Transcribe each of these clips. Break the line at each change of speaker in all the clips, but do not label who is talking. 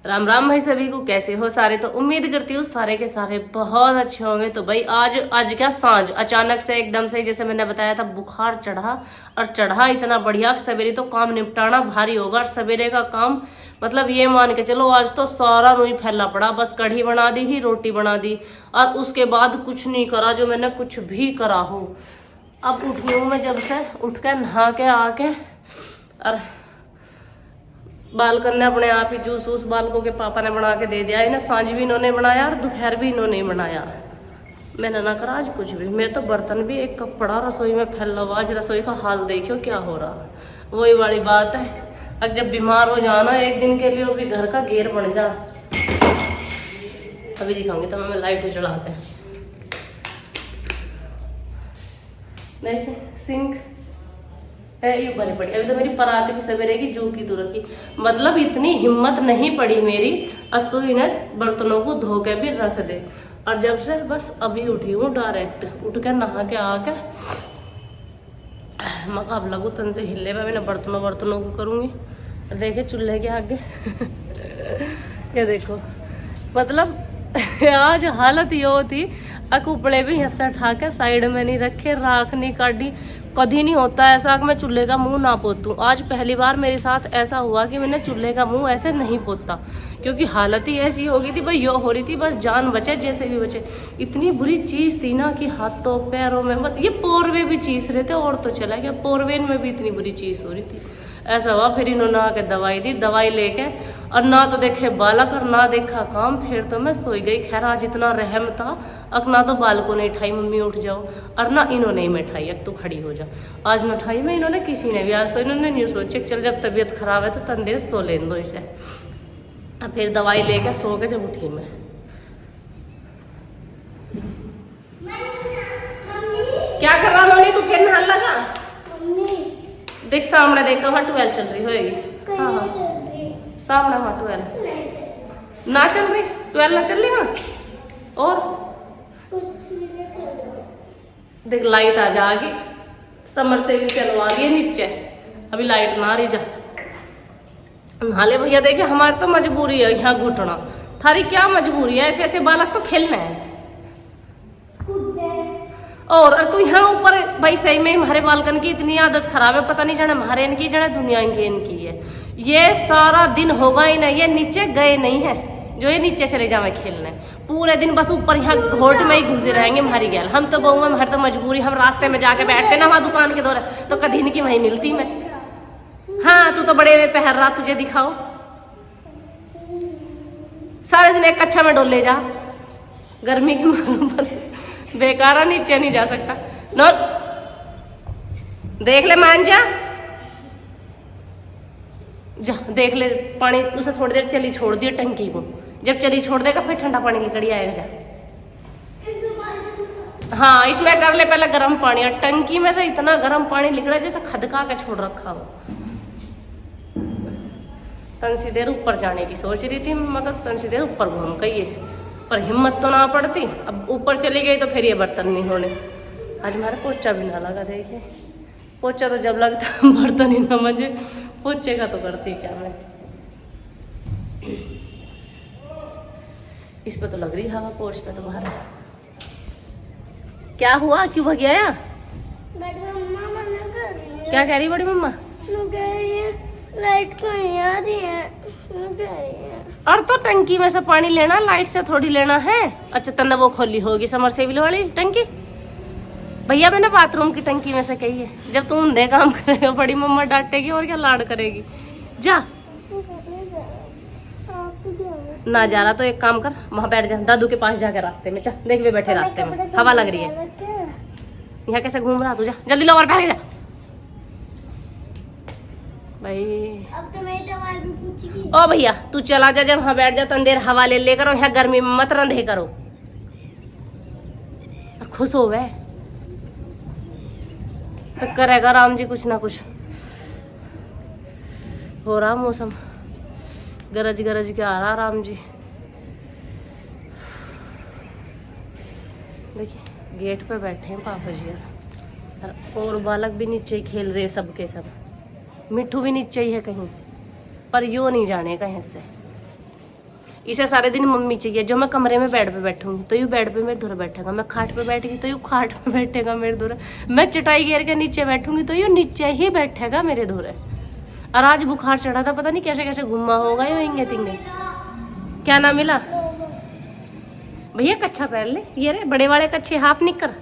राम राम भाई सभी को, कैसे हो सारे। तो उम्मीद करती हूँ सारे के सारे बहुत अच्छे होंगे। तो भाई आज क्या सांझ अचानक से एकदम से, जैसे मैंने बताया था, बुखार चढ़ा। और चढ़ा इतना बढ़िया, सवेरे तो काम निपटाना भारी होगा। और सवेरे का काम मतलब ये मान के चलो, आज तो सारा रुई फैला पड़ा। बस कढ़ी बना दी ही, रोटी बना दी, और उसके बाद कुछ नहीं करा जो मैंने कुछ भी करा हो। अब उठी हूँ मैं जब से, उठ के नहा के आके, और बाल करने अपने आप ही जूस वूस बालकों के पापा ने बना के दे दिया है ना। सांझ भी इन्होंने बनाया और दोपहर भी इन्होंने बनाया। मैंने ना करा आज कुछ भी। मेरे तो बर्तन भी एक कपड़ा रसोई में फैल रहा। आज रसोई का हाल देखियो क्या हो रहा। वही वाली बात है, अब जब बीमार हो जाना एक दिन के लिए, वो भी घर का घेर बन जा। अभी दिखाऊंगी तो मैं लाइट चढ़ाते हैं। देखिए सिंक है ये भरी पड़ी। अभी तो मेरी परात भी सवेरे की जो की तू रखी। मतलब इतनी हिम्मत नहीं पड़ी मेरी, अब तो इन्हें बर्तनों को धो के भी रख दे। और जब से बस अभी उठी हूँ, डायरेक्ट उठ के नहा के आके मकाब लगू तन से हिले पे। मैंने बर्तनों को करूँगी। देखे चूल्हे के आगे ये देखो, मतलब आज हालत ये होती। अकुपड़े भी हिस्सा उठा के साइड में नहीं रखे, राख नहीं काटी। कभी नहीं होता ऐसा कि मैं चूल्हे का मुंह ना पोतूं। आज पहली बार मेरे साथ ऐसा हुआ कि मैंने चूल्हे का मुंह ऐसे नहीं पोता, क्योंकि हालत ही ऐसी हो गई थी भाई। यो हो रही थी बस जान बचे जैसे भी बचे। इतनी बुरी चीज थी ना कि हाथों पैरों में, मत ये पोरवे भी चीज रहे थे और तो चला गया, पोरवेन में भी इतनी बुरी चीज हो रही थी। ऐसा हुआ, फिर इन्होंने आके दवाई दी। दवाई लेके और ना तो देखे बालक और ना देखा काम। फिर तो मैं सोई गई। खैर आज इतना रहम था, अब ना तो बालकों ने उठाई मम्मी उठ जाओ, और ना इन्होंने ही मैं उठाई अब तू खड़ी हो जा। आज न उठाई मैं इन्होंने, किसी ने भी। आज तो इन्होंने नहीं सोचे चल जब तबीयत खराब है तो तन देर सो लेन दो इसे। अब फिर दवाई लेके सो के जब उठी मैं, क्या कर रहा नोनी तू? फिर नहाने लगा? देख सामने, देख कहाँ 12 चल रही होगी। हाँ हाँ सामने, हाँ 12 ना चल रही, 12 ना चल रही। हाँ और देख लाइट आ जाएगी, समर से भी चलवा दिए नीचे। अभी लाइट ना आ रही, जा नहाले भैया। देखे हमारी तो मजबूरी है यहाँ घुटना। थारी क्या मजबूरी है? ऐसे ऐसे बालक तो खेलना है। और तू यहाँ ऊपर भाई सही में हमारे बालकन की इतनी आदत खराब है, पता नहीं जाने हमारे इनकी जाने दुनिया इनकी है। ये सारा दिन होगा ही नहीं, ये नीचे गए नहीं है जो ये नीचे चले जावे खेलने। पूरे दिन बस ऊपर यहाँ घोट में ही घुसे रहेंगे हमारी गैल। हम तो बहुआ में हर तो मजबूरी, हम रास्ते में जाके बैठते ना वहाँ दुकान के दौरे, तो कभी इनकी वहीं मिलती मैं। हाँ तू तो बड़े में पहन रहा, तुझे दिखाओ। सारे दिन एक कच्छा में डोले जा, गर्मी के मारे पर बेकारा नीचे नहीं जा सकता। नो देख ले, मान जा जा, देख ले पानी उसे थोड़ी देर चली छोड़ दिया टंकी को। जब चली छोड़ देगा फिर ठंडा पानी निकल आएगा। जा हाँ इसमें कर ले पहले गर्म पानी। और टंकी में से इतना गर्म पानी निकल रहा है जैसे खदका के छोड़ रखा हो। तन सी देर ऊपर जाने की सोच रही थी, मगर तन सी देर ऊपर घूम गई है, पर हिम्मत तो ना पड़ती। अब ऊपर चली गई तो फिर ये बर्तन नहीं होने। आज हमारा पोछा भी ना लगा। देखिए पोछा तो जब लगता बर्तन ही ना मजे, पोछे का तो करती क्या मैं। इस पे तो लग रही हवा, पोछ पे तो बाहर। क्या हुआ, क्यों भग गया? क्या कह रही बड़ी मम्मा? लाइट को आ रही है। और तो टंकी में से पानी लेना, लाइट से थोड़ी लेना है। अच्छा तन्ने वो खोली होगी समरसेबल वाली टंकी। भैया मैंने बाथरूम की टंकी में से कही है। जब तुम ऊंधे काम करेगा बड़ी मम्मा डांटेगी और क्या लाड करेगी। जा ना जा रहा तो एक काम कर, वहां बैठ जा, दादू के पास जाके रास्ते में। चल देख वे बैठे रास्ते में, हवा लग रही है। यहाँ कैसे घूम रहा तू? जा जल्दी लो और बैठ जा भाई। अब तो मेरी दवाई भी पूछेगी। ओ भैया तू चला जा, जब वहां बैठ जा तन देर हवा ले ले करो। यहाँ गर्मी में मत रंधे करो, खुश हो गए तो करेगा राम जी कुछ ना कुछ। हो रहा मौसम, गरज गरज के आ रहा राम जी। देखिए गेट पे बैठे हैं पापा जी, और बालक भी नीचे ही खेल रहे सब के सब। मिट्ठू भी नीचे ही है कहीं, पर यो नहीं जाने कहीं से। इसे सारे दिन मम्मी चाहिए। जो मैं कमरे में बेड पे बैठूंगी तो यू बेड पे मेरे धुरे बैठेगा, मैं खाट पे बैठ गई तो यू खाट पे बैठेगा मेरे धुरे, मैं चटाई घेर के नीचे बैठूंगी तो यू नीचे ही बैठेगा मेरे धुरे। और आज बुखार चढ़ा था, पता नहीं कैसे कैसे घुमा होगा ये इंगे तिंगे। क्या ना मिला भैया? कच्छा पहन ले, ये रे बड़े वाले कच्छे हाफ निकर,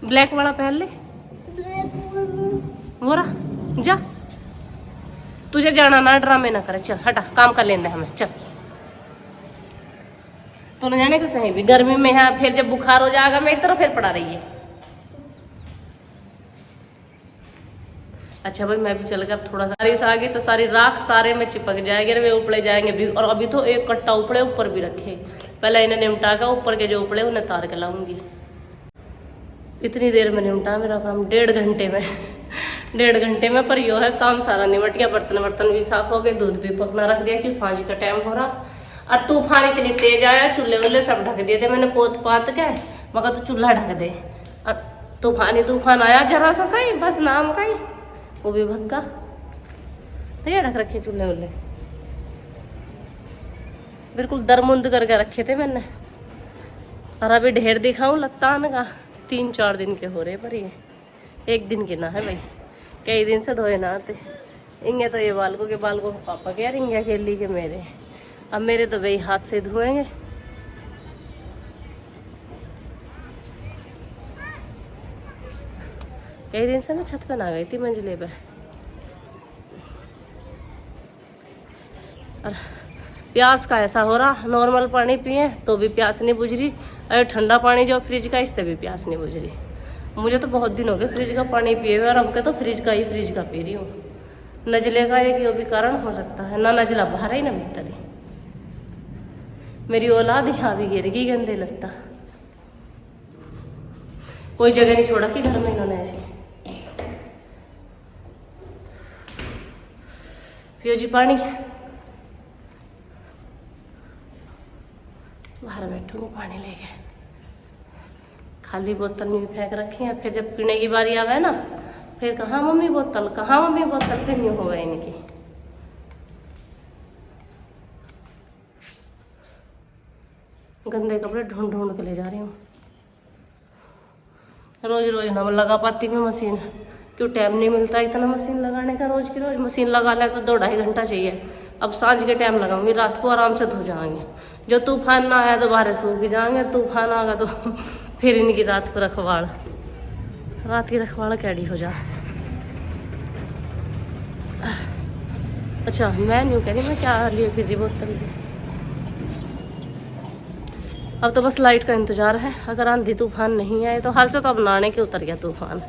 ब्लैक वाला पहन ले। वो रहा, जा तुझे जाना ना, ड्रामे ना करे, चल हटा, काम कर लेंगे हमें, चल। तो न जाने को कहीं भी गर्मी में है, फिर जब बुखार हो जाएगा मेरी तरफ फिर पड़ा रही है। अच्छा भाई मैं भी चल गया, अब थोड़ा सा बारिश आ गई तो सारी राख सारे में चिपक जाएगी, वे उपड़े जाएंगे भी। और अभी तो एक कट्टा उपड़े ऊपर भी रखे, पहले इन्हें निमटा का ऊपर के जो उपड़े उन्हें तार के लाऊंगी। इतनी देर में निमटा मेरा काम, 1.5 घंटे में 1.5 घंटे में। पर यो है काम सारा निमट गया, बर्तन भी साफ हो गए, दूध भी पकना रख दिया क्यों सांझ का टाइम हो रहा। और तूफान इतनी तेज आया, चूल्हे वुल्हे सब ढक दिए थे मैंने पोत पात के, मगर तो चूल्हा ढक दे। और तूफान आया जरा सा सही, बस नाम का ही, वो भी भग्गा। भैया ढक रखे चूल्हे वुल्हे, बिल्कुल दरमुंद करके रखे थे मैंने। और अभी ढेर दिखाऊं लगता का 3-4 दिन के हो रहे, पर ये 1 दिन के ना है भाई, कई दिन से धोए ना आते। इंगे तो ये बालकों के पापा के यार, इंगे अकेली के मेरे। अब मेरे तो भाई हाथ से धोएंगे। कई दिन से मैं छत पे ना गई थी मंजिले पे। और प्यास का ऐसा हो रहा, नॉर्मल पानी पिए तो भी प्यास नहीं बुझ रही, अरे ठंडा पानी जो फ्रिज का, इससे भी प्यास नहीं बुझ रही। मुझे तो बहुत दिन हो गए फ्रिज का पानी पिए हुए, और अब के तो फ्रिज का पी रही हूँ। नजले का एक यो भी कारण हो सकता है, ना नजला बाहर ही ना भीतर ही। मेरी औलाद यहाँ भी गिर गई, गंदे लगता, कोई जगह नहीं छोड़ा कि घर में इन्होंने ऐसी। पियो जी पानी, बाहर बैठूंगी पानी लेके। खाली बोतल में फेंक रखी है, फिर जब पीने की बारी आवे ना, फिर कहाँ मम्मी बोतल, कहाँ मम्मी बोतल, फिर यूँ हो गए इनकी। गंदे कपड़े ढूंढ ढूंढ के ले जा रही हूँ। रोज रोज ना लगा पाती मैं मशीन, क्यों टाइम नहीं मिलता इतना मशीन लगाने का। रोज की रोज मशीन लगा ले तो 2-2.5 घंटा चाहिए। अब सांझ के टाइम लगाऊंगी, रात को आराम से धो जाएंगे। जो तूफान ना आया तो बाहर सूख जाएंगे, तूफान आगा तो फिर इनकी रात को रखवाड़, रात की रखवाड़ कैडी हो जा। अच्छा मैं नहीं कह रही, मैं क्या लिए फिर रही बोतल से। अब तो बस लाइट का इंतजार है, अगर आंधी तूफान नहीं आए तो। हाल से तो अब नाने के उतर गया तूफान,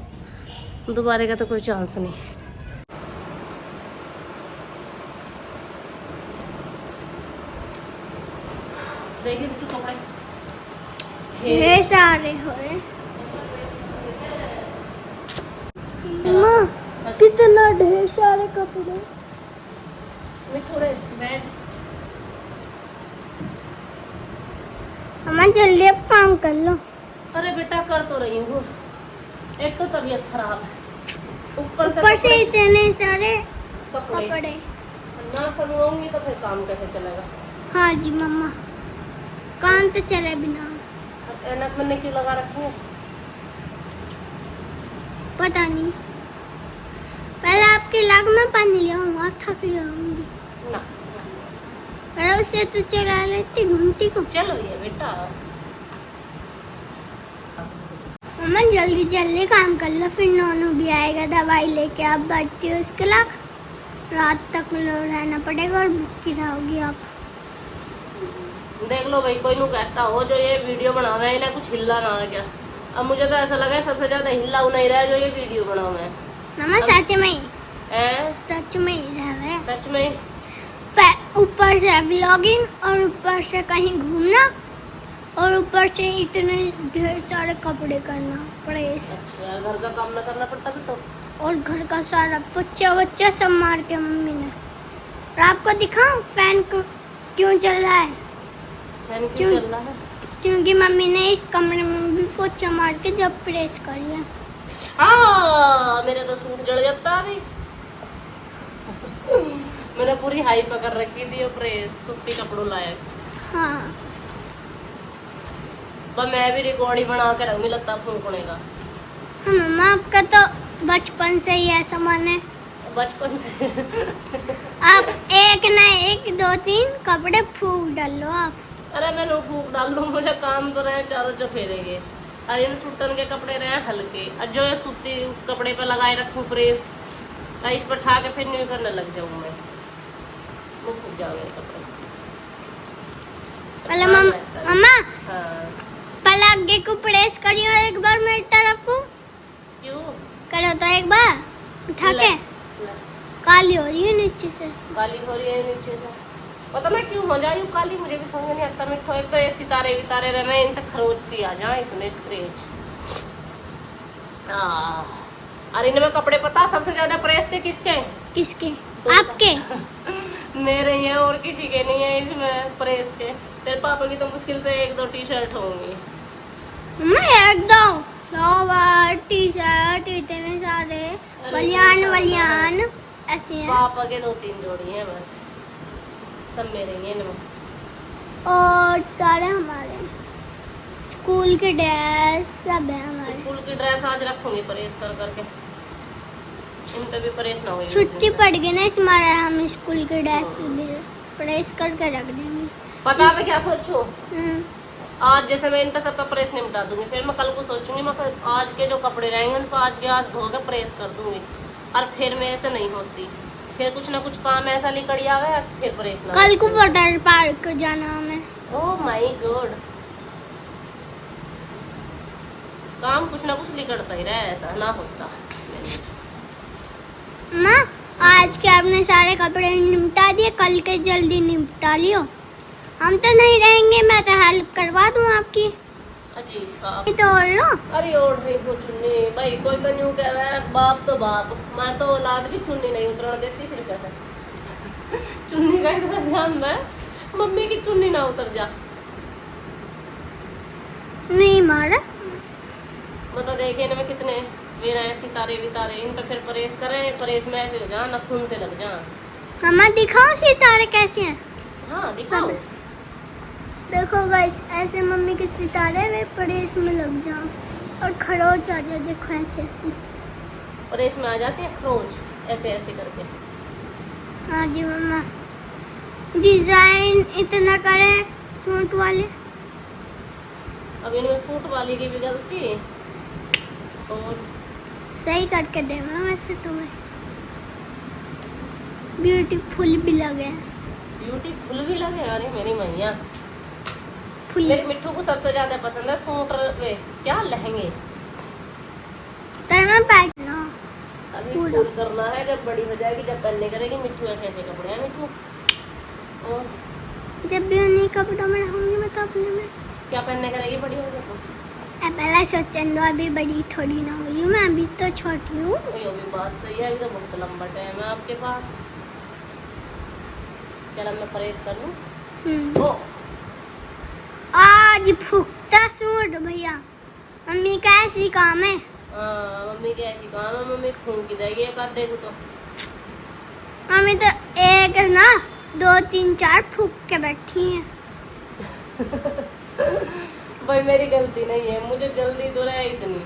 दोबारा का तो कोई चांस नहीं। देखिए तो कपड़े
ढेर सारे हो रहे। माँ कितना ढेर सारे कपड़े।
थोड़े बैठ,
अम्मा जल्दी अब काम कर लो।
अरे बेटा कर तो रही हूँ, एक तो तबीयत खराब है,
ऊपर से इतने सारे
कपड़े ना संभालूंगी तो फिर काम कैसे चलेगा।
हाँ जी मम्मा, काम तो चले बिना।
ऐनक मैंने क्यों लगा रखी है
पता नहीं, पहले आपके लाग में पानी ले आऊंगा, थक जाऊंगी
ना।
अरे उसे तो चला लेती घंटी को।
चलो ये बेटा,
मम्मा जल्दी जल्दी काम कर लो, फिर नोनू भी आएगा दवाई लेके। आप बैठती हो उसके लाग, रात तक रहना पड़ेगा और भूखी रहोगी आप।
देख लो भाई, कोई नु कहता हो जो ये वीडियो बना रहे हैं इन्हें कुछ हिला ना आ गया। अब मुझे तो ऐसा लगा सबसे ज्यादा हिला नहीं रहा है जो ये वीडियो बना हुआ है।
मम्मा सच में ही,
सच
में ही रह रहे हैं।
सच में
ऊपर से व्लॉगिंग और ऊपर से कहीं घूमना और ऊपर से इतने ढेर सारे कपड़े करना पड़े।
अच्छा घर का काम ना करना पड़ता भी तो, और
घर का सारा बच्चा सब मार के मम्मी ने। और आपको दिखाऊं फैन क्यों चल रहा है?
फैन क्यों चल रहा है?
क्योंकि मम्मी ने इस कमरे में भी पोछा मार के जब प्रेस कर लिया।
हाँ मेरे तो सूट जड़ जाता अभी। मैंने पूरी हाई पकड़ रखी थी और प्रेस सूती कपड़ों लायक।
हाँ
पर मैं भी रिकॉर्ड ही बना के रखूंगी लत्ता फूकने का।
मम्मा आपका तो बचपन से ही ऐसा मन है,
बचपन से।
आप एक ना एक 2-3 कपड़े फूक डालो आप।
अरे मैं नो फूक डाल लूँ, मुझे काम तो रहे चारों चफेरेंगे। और इन सूटन के कपड़े रहे हल्के, और जो ये सूती कपड़े पे लगाए रखूँ प्रेस, और इस पर ठा के फिर न्यू करने लग जाऊँ मैं, वो फूक जाओगे कपड़े।
पहले मम्मा
हाँ
पहले आगे को प्रेस करियो एक बार मेरी तरफ को,
क्यों
करो तो एक बार उठा के। काली हो रही है नीचे से,
काली हो रही है नीचे से, पता ना क्यों हो जाए काली, मुझे भी समझ नहीं आता। मिठो एक तो ये सितारे वितारे रहे इनसे खरोच सी आ जाए इसमें स्क्रेच। और इनमें कपड़े पता सबसे ज्यादा प्रेस के किसके?
किसके?
तो
आपके?
मेरे ही हैं और किसी के नहीं है इसमें प्रेस के। तेरे पापा की तो मुश्किल से 1-2 टी शर्ट होंगी।
मैं 1-2 टी शर्ट इतने सारे बलियान ऐसे हैं।
पापा के 2-3 जोड़ी हैं बस, सब मेरे ही हैं इनमें।
और सारे हमारे स्कूल के ड्रेस सब है हमारे।
स्कूल की ड्रेस आज रखूंगी प्रेस कर करके, इन पे भी प्रेस ना हो।
छुट्टी पड़ गई ना इस मारे हम स्कूल के ड्रेस भी प्रेस करके रख देंगे।
पता है मैं क्या सोचूं?
आज
जैसे मैं इन पे सब पे प्रेस निपटा दूंगी, फिर मैं कल को सोचूंगी मैं आज के जो कपड़े रहेंगे उन पर आज धो के प्रेस कर दूंगी। और फिर मेरे से नहीं होती, फिर कुछ ना कुछ काम ऐसा निकल आवे फिर प्रेस ना।
कल को वाटर पार्क जाना हमें।
ओह माय गॉड, काम कुछ ना कुछ निकलता ही रहे, ऐसा ना होता।
माँ आज के आपने सारे कपड़े निपटा दिए, कल के जल्दी निपटा लियो। हम तो नहीं रहेंगे, मैं तो हेल्प करवा दूँ आपकी।
अजी
तो ओढ़ लो।
अरे ओढ़ रही हूँ चुन्नी भाई, कोई तो न्यू कह रहा है बाप तो बाप, मैं तो औलाद भी चुन्नी नहीं उतरने देती सिर्फ ऐसे। चुन्नी का इतना ध्यान है मम्मी की चुन्नी ना उतर जा।
नहीं मारा
मतलब देखे इनमें कितने वे रहे सितारे वितारे, इन पे फिर प्रेस करें, प्रेस में ऐसे हो जा ना खून से लग जा।
मम्मा दिखाओ सितारे कैसे हैं।
हाँ दिखाओ।
देखो गाइस ऐसे मम्मी के सितारे वे प्रेस में लग जाओ और खरोच आ जाए। देखो ऐसे ऐसे
प्रेस में आ जाती है खरोच, ऐसे ऐसे करके।
हाँ जी मम्मा, डिजाइन इतना करे सूट वाले।
अब इनमें सूट वाली की भी गलती और
सही करके देना वैसे तुम्हें। ब्यूटीफुल भी लगे,
ब्यूटीफुल भी लगे। अरे मेरी मैया,
फुल।
मेरे मिट्ठू को सबसे ज्यादा पसंद है सूट वे क्या लहंगे।
करना पहनना
अभी स्कूल करना है, जब बड़ी हो जाएगी जब पहनने करेगी मिट्ठू ऐसे ऐसे कपड़े हैं मिट्ठू। और
जब भी उन्हीं कपड़ों में रहूंगी मैं तो अपने में
क्या पहनने करेगी बड़ी हो जाए तो?
पहले सोचें दो, अभी बड़ी थोड़ी ना हुई हूँ मैं, अभी तो छोटी हूँ।
ये भी बात सही है, अभी तो बहुत लंबा टाइम है आपके पास। चल अब मैं प्रेस कर लूँ। ओ
आज फूकता सूट भैया, मम्मी का ऐसी काम है।
मम्मी की ऐसी काम है, मम्मी फूंक की देगी एक आधे को तो।
मम्मी तो एक ना 2-3-4 फूक के बैठी हैं।
भाई मेरी गलती नहीं है, मुझे जल्दी तो रहे इतनी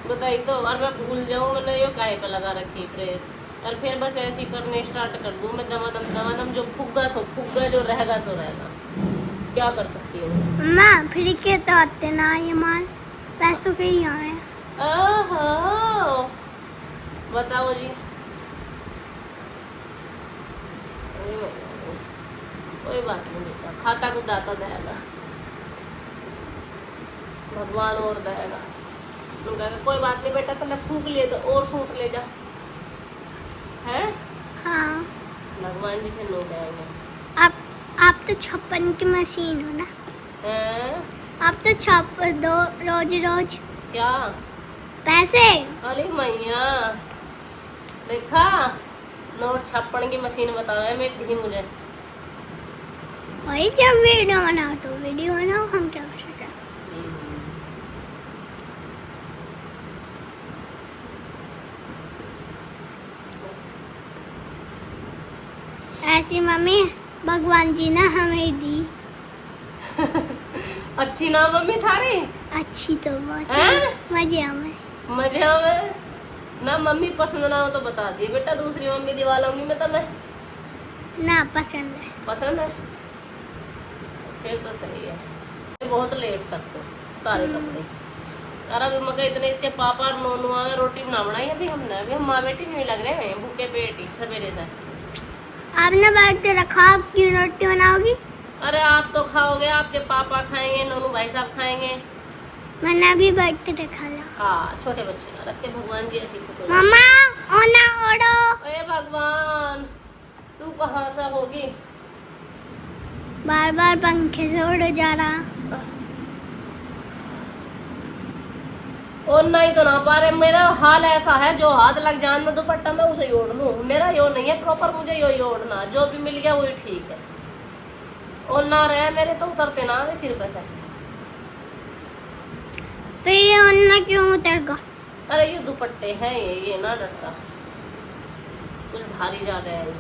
बताई तो, और मैं भूल जाऊँ मैंने ये काहे पे लगा रखी प्रेस, और फिर बस ऐसे ही करने स्टार्ट कर दूँ मैं दमादम जो फुग्गा सो फुग्गा, जो रहेगा सो रहेगा। क्या कर सकती हूँ
माँ फ्री के तो आते ना ये माल, पैसों के ही आए।
बताओ जी। कोई बात नहीं बेटा, खाता को दाता देगा भगवान और देगा। कहेगा कोई बात नहीं बेटा, तुमने फूक लिए तो और सूट ले जा, है
हाँ
भगवान जी फिर नो देंगे।
आप तो छप्पन की मशीन हो ना,
हैं?
आप तो छाप दो रोज
क्या
पैसे।
अरे मैया देखा, नोट छापने की मशीन बताओ मैं दी मुझे।
वही जब वीडियो बनाओ तो वीडियो बनाओ, हम क्या कर सकते हैं। ऐसी मम्मी भगवान जी ने हमें दी।
अच्छी ना मम्मी थारी?
अच्छी तो बहुत है।
हैं?
मजे में।
मजे में ना। मम्मी पसंद ना हो तो बता दिए बेटा, दूसरी मम्मी दिवा लूंगी मैं तुम्हें।
ना पसंद है।
पसंद है फिर तो सही है। बहुत लेट तक तो सारे कपड़े। और अभी मगर इतने इसके पापा और नोनू आवे, रोटी बना बनाई अभी हमने। अभी हम माँ बेटी नहीं लग रहे हैं भूखे पेट ही सवेरे से।
आपने बैठ के रखा, आप क्यों रोटी बनाओगी?
अरे आप तो खाओगे, आपके पापा खाएंगे, नोनू भाई साहब खाएंगे।
मैंने अभी बैठ के रखा ला।
हाँ छोटे बच्चे ना रखते, भगवान जी ऐसी खुश हो।
मम्मा ओना ओढ़ो।
अरे भगवान तू कहाँ से होगी?
बार बार पंखे से उड़ जा रहा।
और नहीं तो ना पा रहे। मेरा हाल ऐसा है, जो हाथ लग जाए ना दुपट्टा मैं उसे ओढ़ लूं। मेरा यो नहीं है प्रॉपर, मुझे यो ही ओढ़ना, जो भी मिल गया वही ठीक है। और ना रहे मेरे तो उतरते ना वे सिर पे से।
तो ये ओना क्यों उतर गया?
अरे ये दुपट्टे हैं, ये ना डरता, कुछ भारी ज्यादा है ये।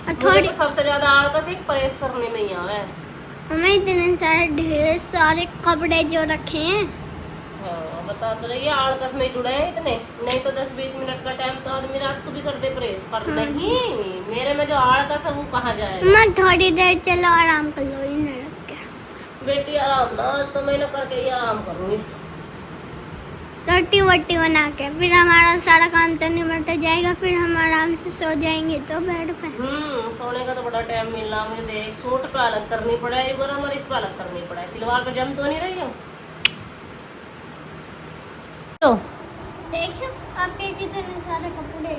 मुझे तो सबसे ज्यादा आलस एक प्रेस करने में ही आ रहा है।
हमें इतने सारे ढेर सारे कपड़े जो रखे हैं।
हाँ बता तो रही है, आलस में जुड़े हैं इतने। नहीं तो 10-20 मिनट का टाइम तो आदमी रात को भी कर दे प्रेस, पर नहीं मेरे में जो आलस है वो कहाँ जाए।
मैं थोड़ी देर चलो आराम कर लो, इन्हें रख के।
बेटी आराम ना, आज तो मैंने करके ही आराम करूंगी।
रोटी वोटी बना के फिर हमारा सारा काम तो निमट जाएगा, फिर हम आराम से सो जाएंगे तो बेड पे।
सोने का तो बड़ा टाइम मिल रहा मुझे। देख सूट पे अलग करनी पड़ा है गरम और इस पे अलग करनी पड़ा है। सिलवार पे जम तो नहीं रही हो।
देखियो आपके कितने सारे कपड़े।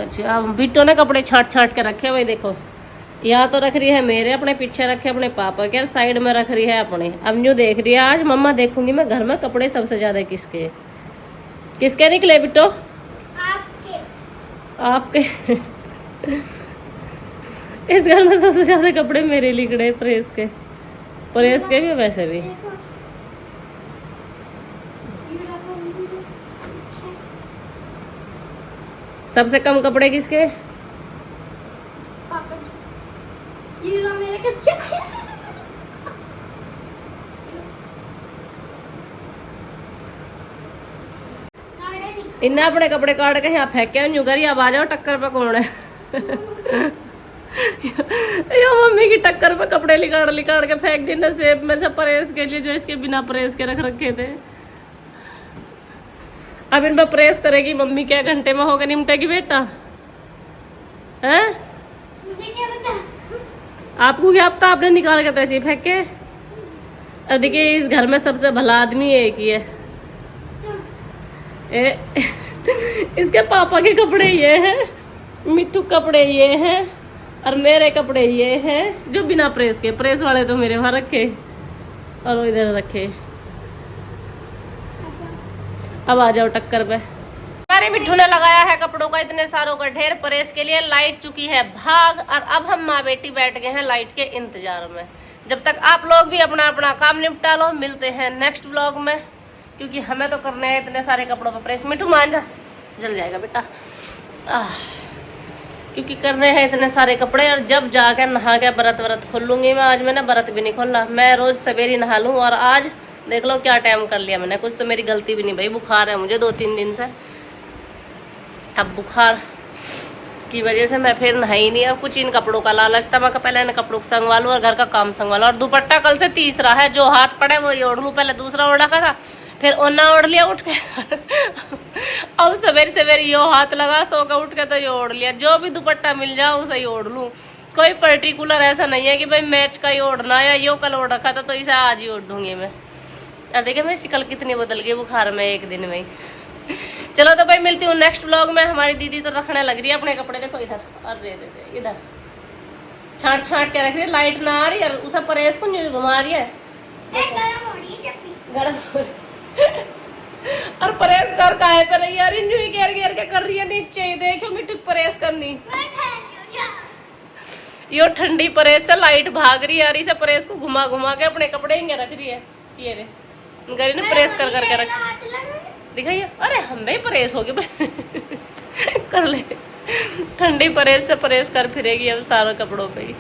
अच्छा बिट्टो ने कपड़े छाट छाट के रखे भाई। देखो यहाँ तो रख रही है मेरे, अपने पीछे रखे अपने पापा के, साइड में रख रही है अपने। अब न्यू देख रही है आज मम्मा देखूंगी मैं घर में कपड़े सबसे ज्यादा किसके किसके निकले बिट्टो?
आपके।
आपके इस घर में सबसे ज्यादा कपड़े मेरे लिखड़े प्रेस के भी वैसे भी। सबसे कम कपड़े किसके?
पापा जी। ये लो मेरे कच्चे।
इन्ने अपने कपड़े काट के यहाँ फेंके न्यू करी। अब आ जाओ टक्कर पे कौन है? यो मम्मी की टक्कर पे कपड़े लिकाड़ के फेंक दी सेब में से प्रेस के लिए, जो इसके बिना प्रेस के रख रखे थे। अब इन पर प्रेस करेगी मम्मी, क्या घंटे में होगा निमटेगी बेटा? हैं?
मुझे क्या पता?
आपको क्या पता? आपने निकाल के तैसे फेंक के। अब देखिए इस घर में सबसे भला आदमी एक ही है। इसके पापा के कपड़े ये हैं, मिट्टू कपड़े ये हैं, और मेरे कपड़े ये हैं जो बिना प्रेस के। प्रेस वाले तो मेरे वहां रखे और वो इधर रखे। अब आ जाओ टक्कर पे। हमारे मिट्टू ने लगाया है कपड़ों का इतने सारों का ढेर प्रेस के लिए। लाइट चुकी है भाग, और अब हम माँ बेटी बैठ गए हैं लाइट के इंतजार में। जब तक आप लोग भी अपना अपना काम निपटा लो, मिलते हैं नेक्स्ट व्लॉग में, क्योंकि हमें तो करने हैं इतने सारे कपड़ों पर प्रेस। मिट्टू मान जा, जल जाएगा बेटा। क्योंकि करने हैं इतने सारे कपड़े, और जब जाकर नहा के व्रत खोल लूंगी मैं। आज मैंने व्रत भी नहीं खोला, मैं रोज सवेरे नहा लूँ। और आज देख लो क्या टाइम कर लिया मैंने। कुछ तो मेरी गलती भी नहीं भाई, बुखार है मुझे 2-3 दिन से। अब बुखार की वजह से मैं फिर नहाई नहीं। अब कुछ इन कपड़ों का लालच था, मैं पहले इन कपड़ों को संगवा लूँ और घर का काम संगवा लूँ। और दुपट्टा कल से तीसरा है, जो हाथ पड़े वो ओढ़ लूँ। पहले दूसरा ओढ़ा था, फिर ओना ओढ़ लिया उठ के। अब सवेरे यो हाथ लगा, सो के उठ के तो ये ओढ़ लिया। जो भी दुपट्टा मिल जाए उसे ही ओढ़ लूँ। कोई पर्टिकुलर ऐसा नहीं है कि भाई मैच का ही ओढ़ना, या यो कल ओढ़ रखा था तो इसे आज ही ओढ़ूंगी मैं। अब देखिए मेरी शिकल कितनी बदल गई बुखार में एक दिन में ही। चलो तो भाई मिलती हूँ नेक्स्ट व्लॉग में। हमारी दीदी तो रखने लग रही है अपने कपड़े। देखो इधर, अरे इधर छाट के रख रही है। लाइट ना आ रही है, उसे प्रेस को न्यू घुमा रही है। गरम और प्रेस कर काहे पे रही यार? न्यू घेर के कर रही है नीचे। देखो मिट्टू प्रेस करनी, यो ठंडी प्रेस से लाइट भाग रही है यार। इसे प्रेस को घुमा के अपने कपड़े ही रख रही है। ये रे गरी ने प्रेस कर करके रख दिखाइए। अरे हम भी प्रेस हो गए। कर ले। ठंडी परहेज से परहेज कर फिरेगी अब सारे कपड़ों पे ही।